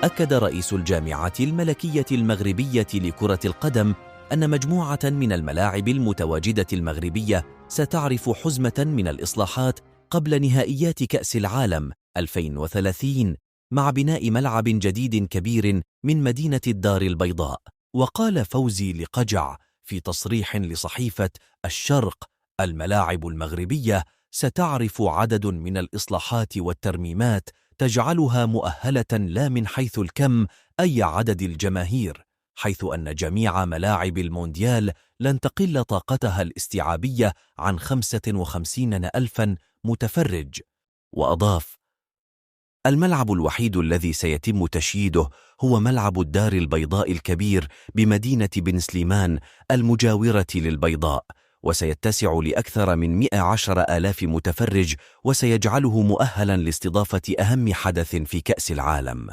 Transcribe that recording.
أكد رئيس الجامعة الملكية المغربية لكرة القدم أن مجموعة من الملاعب المتواجدة المغربية ستعرف حزمة من الإصلاحات قبل نهائيات كأس العالم 2030 مع بناء ملعب جديد كبير من مدينة الدار البيضاء. وقال فوزي لقجع في تصريح لصحيفة الشرق: الملاعب المغربية ستعرف عدد من الإصلاحات والترميمات تجعلها مؤهلة لا من حيث الكم أي عدد الجماهير، حيث أن جميع ملاعب المونديال لن تقل طاقتها الاستيعابية عن 55,000 متفرج. وأضاف: الملعب الوحيد الذي سيتم تشييده هو ملعب الدار البيضاء الكبير بمدينة بن سليمان المجاورة للبيضاء، وسيتسع لأكثر من 110,000 متفرج، وسيجعله مؤهلا لاستضافة أهم حدث في كأس العالم.